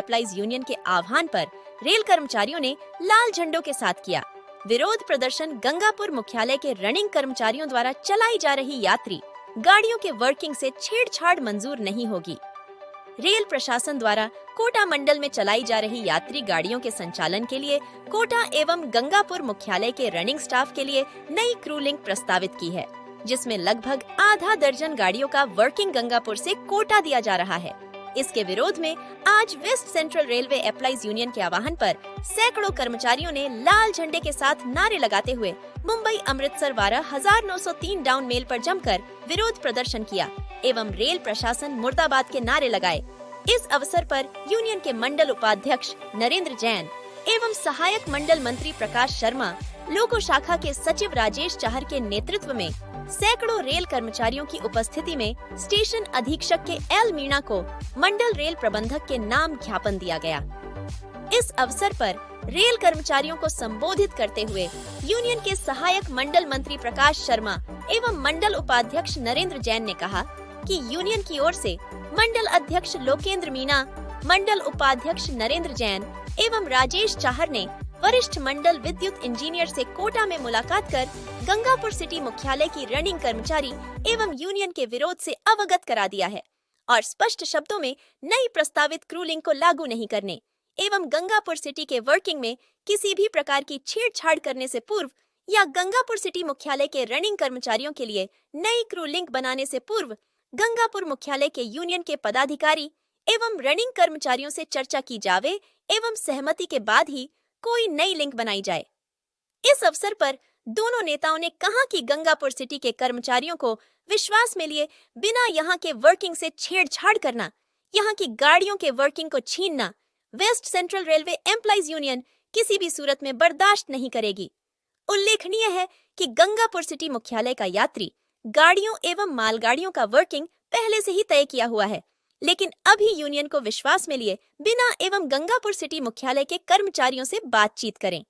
Employees Union के आह्वान पर रेल कर्मचारियों ने लाल झंडों के साथ किया। विरोध प्रदर्शन गंगापुर मुख्यालय के रनिंग कर्मचारियों द्वारा चलाई जा रही यात्री गाड़ियों के वर्किंग से छेड़छाड़ मंजूर नहीं होगी। रेल प्रशासन द्वारा कोटा मंडल में चलाई जा रही यात्री गाड़ियों के संचालन के लिए कोटा एवं गंगापुर मुख्यालय के रनिंग स्टाफ के लिए नई क्रू लिंक प्रस्तावित की है, जिसमें लगभग आधा दर्जन गाड़ियों का वर्किंग गंगापुर से कोटा दिया जा रहा है। इसके विरोध में आज West central railway employees Union के आह्वान पर सैकड़ों कर्मचारियों ने लाल झंडे के साथ नारे लगाते हुए मुंबई अमृतसर वारा 1903 डाउन मेल पर जमकर विरोध प्रदर्शन किया एवं रेल प्रशासन मुर्दाबाद के नारे लगाए। इस अवसर पर यूनियन के मंडल उपाध्यक्ष नरेंद्र जैन एवं सहायक मंडल मंत्री प्रकाश शर्मा, लोको शाखा के सचिव राजेश चाहर के नेतृत्व में सैकड़ों रेल कर्मचारियों की उपस्थिति में स्टेशन अधीक्षक के एल मीणा को मंडल रेल प्रबंधक के नाम ज्ञापन दिया गया। इस अवसर पर रेल कर्मचारियों को संबोधित करते हुए यूनियन के सहायक मंडल मंत्री प्रकाश शर्मा एवं मंडल उपाध्यक्ष नरेंद्र जैन ने कहा कि यूनियन की ओर से मंडल अध्यक्ष लोकेंद्र मीणा, मंडल उपाध्यक्ष नरेंद्र जैन एवं राजेश चाहर ने वरिष्ठ मंडल विद्युत इंजीनियर से कोटा में मुलाकात कर गंगापुर सिटी मुख्यालय की रनिंग कर्मचारी एवं यूनियन के विरोध से अवगत करा दिया है और स्पष्ट शब्दों में नई प्रस्तावित क्रू लिंक को लागू नहीं करने एवं गंगापुर सिटी के वर्किंग में किसी भी प्रकार की छेड़छाड़ करने से पूर्व या गंगापुर सिटी मुख्यालय के रनिंग कर्मचारियों के लिए नई क्रू लिंक बनाने से पूर्व गंगापुर मुख्यालय के यूनियन के पदाधिकारी एवं रनिंग कर्मचारियों से चर्चा की जावे एवं सहमति के बाद ही कोई नई लिंक बनाई जाए। इस अवसर पर दोनों नेताओं ने कहा कि गंगापुर सिटी के कर्मचारियों को विश्वास में लिए बिना यहां के वर्किंग से छेड़छाड़ करना, यहां की गाड़ियों के वर्किंग को छीनना west central railway employees union किसी भी सूरत में बर्दाश्त नहीं करेगी। उल्लेखनीय है कि गंगापुर सिटी मुख्यालय का यात्री गाड़ियों एवं मालगाड़ियों का वर्किंग पहले से ही तय किया हुआ है, लेकिन अभी यूनियन को विश्वास में लिए बिना एवं गंगापुर सिटी मुख्यालय के कर्मचारियों से बातचीत करें।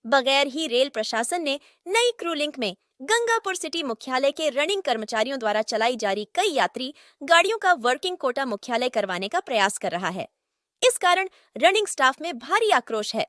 बगैर ही रेल प्रशासन ने नई क्रू लिंक में गंगापुर सिटी मुख्यालय के रनिंग कर्मचारियों द्वारा चलाई जा रही कई यात्री गाड़ियों का वर्किंग कोटा मुख्यालय करवाने का प्रयास कर रहा है। इस कारण रनिंग स्टाफ में भारी आक्रोश है।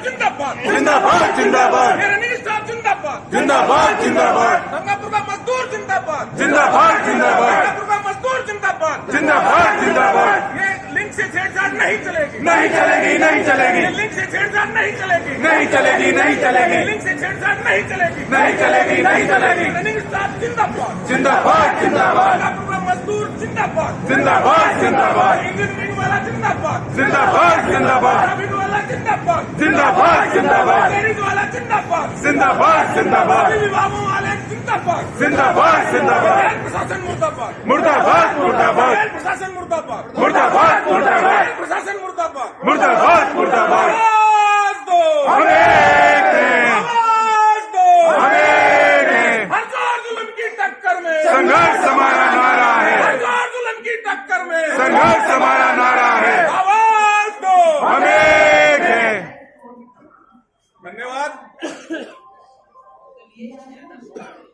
जिंदाबाद जिंदाबाद जिंदाबाद, रनिंग स्टाफ जिंदाबाद जिंदाबाद जिंदाबाद, गंगापुर का मजदूर जिंदाबाद जिंदाबाद जिंदाबाद, गंगापुर का मजदूर जिंदाबाद जिंदाबाद जिंदाबाद। ये लिंक से छेड़छाड़ नहीं चलेगी, नहीं चलेगी, नहीं चलेगी। लिंक से छेड़छाड़ नहीं चलेगी, नहीं चलेगी, नहीं चलेगी। लिंक से छेड़छाड़ नहीं चलेगी, नहीं चलेगी, नहीं चलेगी। रनिंग स्टाफ जिंदाबाद जिंदाबाद जिंदाबाद, गंगापुर का मजदूर जिंदाबाद जिंदाबाद जिंदाबाद, इंजीनियरिंग वाला जिंदाबाद जिंदाबाद जिंदाबाद, वाला जिंदाबाद जिंदाबाद जिंदाबाद, लेडीज वाला जिंदाबाद जिंदाबाद जिंदाबाद, विभागों वाले जिंदाबाद जिंदाबाद जिंदाबाद, प्रशासन मुर्दाबाद मुर्दाबाद मुर्दाबाद, प्रशासन मुर्दाबाद मुर्दाबाद मुर्दाबाद, प्रशासन मुर्दाबाद मुर्दाबाद मुर्दाबाद। आवाज दो आवाज दो, हर जुल्म की टक्कर में संघर्ष हमारा नारा है, हर जुल्म की टक्कर में संघर्ष हमारा नारा है। आवाज दो धन्यवाद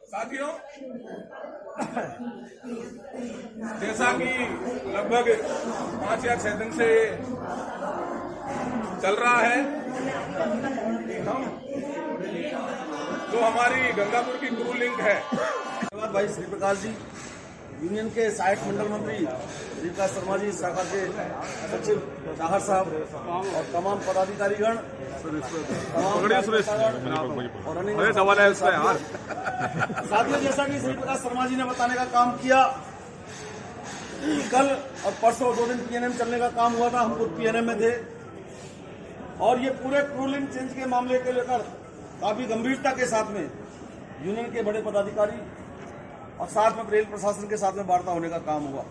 साथियों। जैसा कि लगभग 5 या 6 दिन से चल रहा है, हम जो हमारी गंगापुर की क्रू लिंक है, धन्यवाद भाई श्री प्रकाश जी, यूनियन के सहायक मंडल मंत्री श्री प्रकाश शर्मा जी, शाखा के सचिव चाहर साहब और तमाम पदाधिकारीगण और रनिंग साथियों, जैसा कि श्री प्रकाश शर्मा जी ने बताने का काम किया, कल और परसों 2 दिन पीएनएम चलने का काम हुआ था, हम खुद पीएनएम में थे और ये पूरे क्रू लिंक चेंज के मामले को लेकर काफी गंभीरता के साथ में यूनियन के बड़े पदाधिकारी और साथ में रेल प्रशासन के साथ में वार्ता होने का काम हुआ।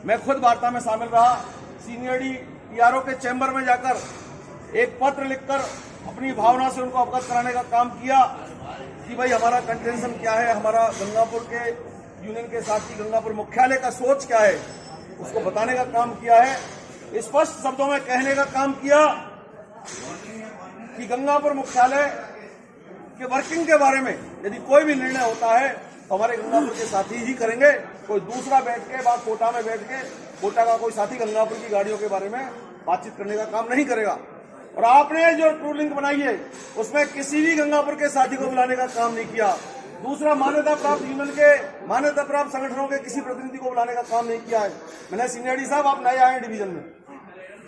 मैं खुद वार्ता में शामिल रहा, सीनियर टीआरओ के चैम्बर में जाकर एक पत्र लिखकर अपनी भावना से उनको अवगत कराने का काम किया कि भाई हमारा कंटेंशन क्या है, हमारा गंगापुर के यूनियन के साथ ही गंगापुर मुख्यालय का सोच क्या है, उसको बताने का काम किया है। स्पष्ट शब्दों में कहने का काम किया कि गंगापुर मुख्यालय के वर्किंग के बारे में यदि कोई भी निर्णय होता है तो हमारे गंगापुर के साथी ही करेंगे। कोई दूसरा बैठ के बात कोटा में बैठ के कोटा का कोई साथी गंगापुर की गाड़ियों के बारे में बातचीत करने का काम नहीं करेगा। और आपने जो ट्रू लिंक बनाई है उसमें किसी भी गंगापुर के साथी को बुलाने का काम नहीं किया। दूसरा, मान्यता प्राप्त यूनियन के मान्यता प्राप्त संगठनों के किसी प्रतिनिधि को बुलाने का काम नहीं किया है। मैंने सीनियरडी साहब, आप नए आए डिवीजन में,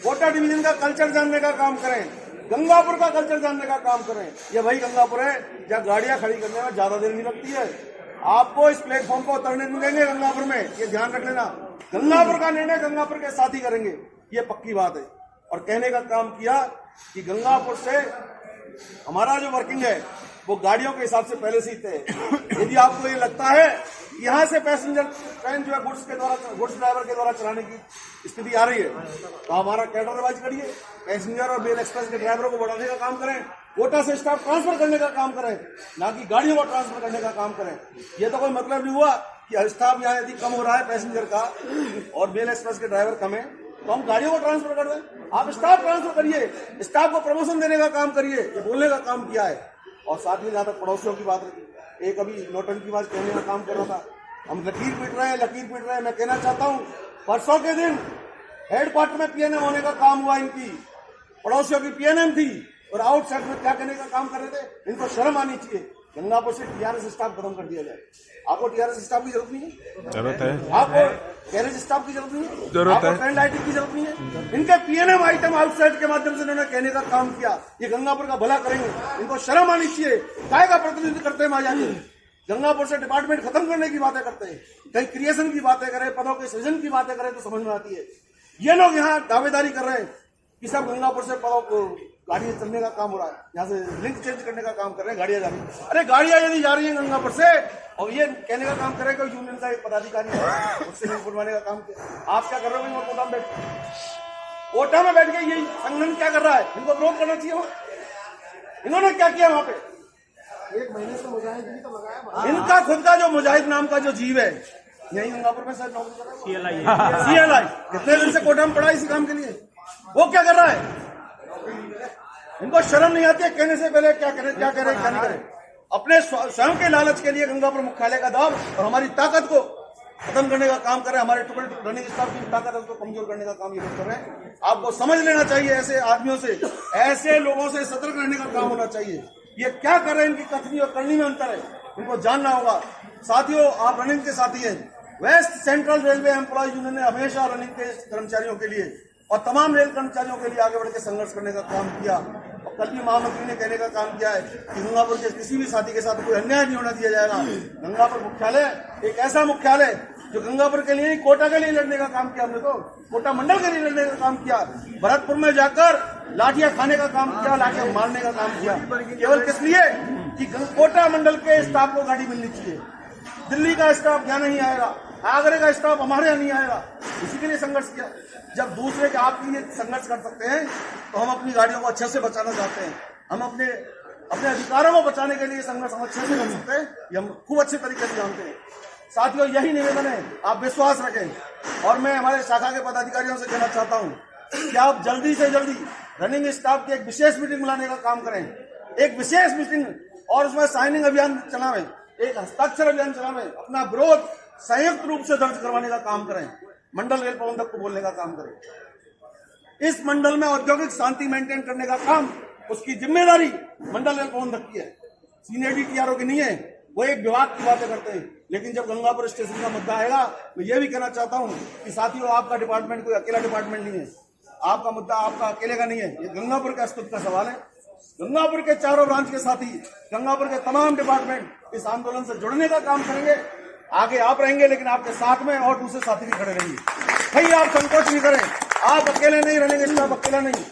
कोटा डिवीजन का कल्चर जानने का काम करें, गंगापुर का कल्चर जानने का काम करें। ये वही गंगापुर है जहाँ गाड़ियां खड़ी करने में ज्यादा देर नहीं लगती है। आपको इस प्लेटफॉर्म को उतरने नहीं देंगे गंगापुर में, ये ध्यान रख लेना। गंगापुर का निर्णय गंगापुर के साथी करेंगे, ये पक्की बात है। और कहने का काम किया कि गंगापुर से हमारा जो वर्किंग है वो गाड़ियों के हिसाब से पहले से ही तय है। यदि आपको ये लगता है कि यहाँ से पैसेंजर ट्रेन जो है गुड्स ड्राइवर के द्वारा चलाने की स्थिति आ रही है तो हमारा कैडर रिवाइज करिए, पैसेंजर और मेल एक्सप्रेस के ड्राइवरों को बढ़ाने का काम करें, कोटा से स्टाफ ट्रांसफर करने का काम करें, ना कि गाड़ियों को ट्रांसफर करने का काम करें। ये तो कोई मतलब नहीं हुआ कि स्टाफ यहाँ यदि कम हो रहा है पैसेंजर का और मेल एक्सप्रेस के ड्राइवर कम है तो हम गाड़ियों को ट्रांसफर कर दें। आप स्टाफ ट्रांसफर करिए, स्टाफ को प्रमोशन देने का काम करिए, ये बोलने का काम किया है। और साथ में जहाँ तक पड़ोसियों की बात रही, एक अभी नौटंकी बात कहने का काम कर रहा था, हम लकीर पीट रहे हैं। मैं कहना चाहता हूँ परसों के दिन हेडक्वार्टर में पीएनएम होने का काम हुआ, इनकी पड़ोसियों की पीएनएम थी और आउटसाइड में क्या कहने का काम कर रहे थे। इनको शर्म आनी चाहिए। गंगापुर से टीआरएस स्टाफ खत्म कर दिया जाए। आपको टीआरएस स्टाफ की जरूरत नहीं है, जरूरत है। आपको गैरेज स्टाफ की जरूरत नहीं है, जरूरत है। आपको फ्रेंड लाइटिंग की जरूरत नहीं है। इनके पीएनएम आइटम आउटसाइड के माध्यम से इन्होंने कहने का काम किया, ये गंगापुर का भला करेंगे। इनको शर्म आनी चाहिए। काय का प्रतिनिधित्व करते हैं वहां जाके, गंगापुर से डिपार्टमेंट खत्म करने की बातें करते हैं, कहीं क्रिएशन की बातें करें, पदों के सृजन की बातें करें तो समझ में आती है। ये लोग यहाँ दावेदारी कर रहे हैं कि सब गंगापुर से पदों को गाड़ियां चलने का काम हो रहा है, यहाँ से लिंक चेंज करने का काम कर रहे हैं, गाड़ियां जा रही हैं। अरे गाड़ियां यदि जा रही हैं गंगापुर से और ये कहने का काम करेगा यूनियन का एक पदाधिकारी है, उससे लिंक बनवाने का काम किया। आप क्या कर रहे हो? कोटा में बैठ कोटा में बैठ के यही संगठन क्या कर रहा है? इनको विरोध करना चाहिए। इन्होंने क्या किया वहां पे? 1 महीने से मुजाहिद तो लगाया। इनका खुद का जो मुजाहिद नाम का जो जीव है यही गंगापुर में शायद नौकरी कर रहा है। CLI कितने दिन से कोटा में पड़ा इसी काम के लिए, वो क्या कर रहा है? इनको शर्म नहीं आती है कहने से पहले क्या करें, क्या करें, क्या नहीं करें। अपने स्वयं के लालच के लिए गंगापुर मुख्यालय का दाव और हमारी ताकत को खत्म करने का काम कर रहे हैं, हमारे टुकड़े रनिंग स्टाफ की ताकत को कमजोर करने का काम ये लोग कर रहे हैं। आपको समझ लेना चाहिए, ऐसे आदमियों से, ऐसे लोगों से सतर्क रहने का काम होना चाहिए। ये क्या कर रहे हैं, इनकी कथनी और करनी में अंतर है, इनको जानना होगा। साथियों, आप रनिंग के साथी हैं। West central Railway Employee Union ने हमेशा रनिंग के कर्मचारियों के लिए और तमाम रेल कर्मचारियों के लिए आगे बढ़ के संघर्ष करने का काम किया। और कल भी महामंत्री ने कहने का काम किया है कि गंगापुर के किसी भी साथी के साथ कोई अन्याय नहीं होना दिया जाएगा। गंगापुर मुख्यालय एक ऐसा मुख्यालय जो गंगापुर के लिए, कोटा के लिए लड़ने का काम किया। हमने तो कोटा मंडल के लिए लड़ने का काम किया, भरतपुर में जाकर लाठियां खाने का काम किया, लाठियां मारने का काम किया, केवल किस लिए कि कोटा मंडल के स्टाफ को गाड़ी मिलनी चाहिए। दिल्ली का स्टाफ यहाँ नहीं आएगा, आगरे का स्टाफ हमारे यहाँ नहीं आएगा, इसी के लिए संघर्ष किया। जब दूसरे के आपके लिए संघर्ष कर सकते हैं तो हम अपनी गाड़ियों को अच्छे से बचाना चाहते हैं। हम अपने अधिकारों को बचाने के लिए संघर्ष हम अच्छे से कर सकते हैं, ये हम खूब अच्छे तरीके से जानते हैं। साथियों, यही निवेदन है, आप विश्वास रखें। और मैं हमारे शाखा के पदाधिकारियों से कहना चाहता हूँ कि आप जल्दी से जल्दी रनिंग स्टाफ की एक विशेष मीटिंग बुलाने का काम करें, एक विशेष मीटिंग, और उसमें साइनिंग अभियान चलावें, एक हस्ताक्षर अभियान चलावें, अपना विरोध संयुक्त रूप से दर्ज करवाने का काम करें, मंडल रेल प्रबंधक को बोलने का काम करें। इस मंडल में औद्योगिक शांति मेंटेन करने का काम, उसकी जिम्मेदारी मंडल रेल प्रबंधक की है, सीनियर DTRO की नहीं है। वो एक विभाग की बातें करते हैं, लेकिन जब गंगापुर स्टेशन का मुद्दा आएगा, मैं ये भी कहना चाहता हूँ कि साथियों, आपका डिपार्टमेंट कोई अकेला डिपार्टमेंट नहीं है, आपका मुद्दा आपका अकेले का नहीं है, ये गंगापुर के अस्तित्व का सवाल है। गंगापुर के चारों ब्रांच के साथी, गंगापुर के तमाम डिपार्टमेंट इस आंदोलन से जुड़ने का काम करेंगे। आगे आप रहेंगे, लेकिन आपके साथ में और दूसरे साथी भी खड़े रहेंगे। भाई, आप संकोच नहीं करें, आप अकेले नहीं, रनिंग स्टाफ अकेला नहीं,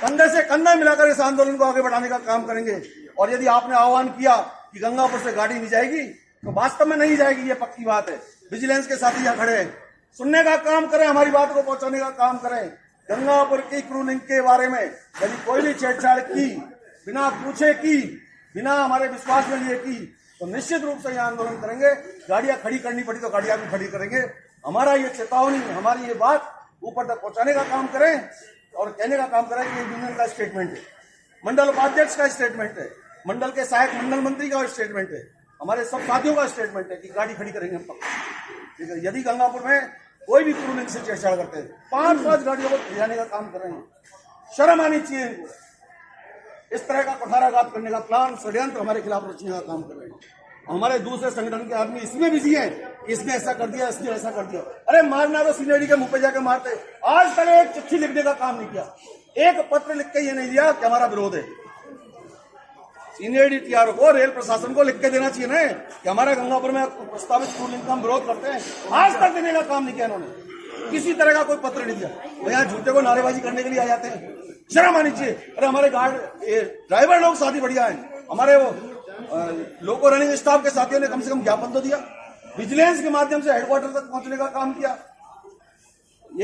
कंधे से कंधा मिलाकर इस आंदोलन को आगे बढ़ाने का काम करेंगे। और यदि आपने आह्वान किया कि गंगापुर से गाड़ी नहीं जाएगी, तो वास्तव में नहीं जाएगी, ये पक्की बात है। विजिलेंस के साथी यहाँ खड़े हैं, सुनने का काम करें, हमारी बात को पहुंचाने का काम करें। गंगापुर की क्रू लिंक के बारे में यदि कोई भी छेड़छाड़ की, बिना पूछे की, बिना हमारे विश्वास में लिए की, तो निश्चित रूप से यह आंदोलन करेंगे। गाड़ियां खड़ी करनी पड़ी तो गाड़ियां भी खड़ी करेंगे। हमारा ये चेतावनी, हमारी ये बात ऊपर तक पहुंचाने का काम करें और कहने का काम करें कि ये यूनियन का स्टेटमेंट है, मंडल उपाध्यक्ष का स्टेटमेंट है, मंडल के सहायक मंडल मंत्री का स्टेटमेंट है, हमारे सब साथियों का स्टेटमेंट है कि गाड़ी खड़ी करेंगे हम तक। ठीक है, यदि गंगापुर में कोई भी क्रूलिंग से छेड़छाड़ करते हैं, 5-5 गाड़ियों को भिजाने का काम कर रहे हैं, शर्म आनी चाहिए इनको। इस तरह का कुठाराघात करने का प्लान, षड्यंत्र हमारे खिलाफ रचने का काम कर रहे हैं। हमारे दूसरे संगठन के आदमी इसमें बिजी हैं, इसने ऐसा कर दिया, इसने ऐसा कर दिया। अरे मारना तो सीनेडी के मुंह पे जाके मारते। आज तक एक चिट्ठी लिखने का काम नहीं किया, एक पत्र लिख के ये नहीं दिया कि हमारा विरोध है। सीनियर टीआरओ को, रेल प्रशासन को लिख के देना चाहिए ना कि हमारे गंगापुर में प्रस्तावित क्रूलिंग का हम विरोध करते हैं। आज तक देने का काम नहीं किया इन्होंने, किसी तरह का कोई पत्र नहीं दिया। वो यहाँ झूठे को नारेबाजी करने के लिए आ जाते हैं, शर्म आनी चाहिए। अरे हमारे ड्राइवर लोग साथी बढ़िया है, हमारे वो लोको रनिंग स्टाफ के साथियों ने कम से कम ज्ञापन तो दिया, विजिलेंस के माध्यम से हेडक्वार्टर तक पहुंचने का काम किया।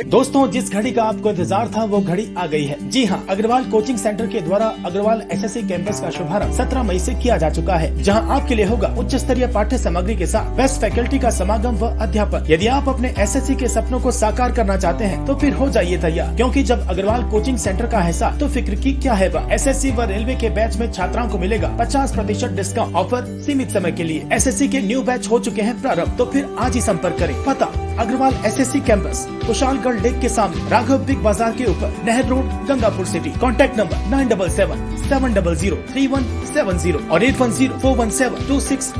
दोस्तों, जिस घड़ी का आपको इंतजार था वो घड़ी आ गई है। जी हाँ, अग्रवाल कोचिंग सेंटर के द्वारा अग्रवाल एसएससी कैंपस का शुभारंभ 17 मई से किया जा चुका है, जहां आपके लिए होगा उच्च स्तरीय पाठ्य सामग्री के साथ बेस्ट फैकल्टी का समागम व अध्यापन। यदि आप अपने एसएससी के सपनों को साकार करना चाहते हैं तो फिर हो जाइए तैयार, क्योंकि जब अग्रवाल कोचिंग सेंटर का हिस्सा तो फिक्र की क्या है। एसएससी व रेलवे के बैच में छात्राओं को मिलेगा 50% डिस्काउंट। ऑफर सीमित समय के लिए। एसएससी के न्यू बैच हो चुके हैं प्रारंभ, तो फिर आज ही संपर्क करें। पता Agarwal SSC campus, Kushalgarh lake के सामने, राघव बिग बाजार के ऊपर, नहर road, Gangapur city. Contact number 977-700-3170 और 810-417-26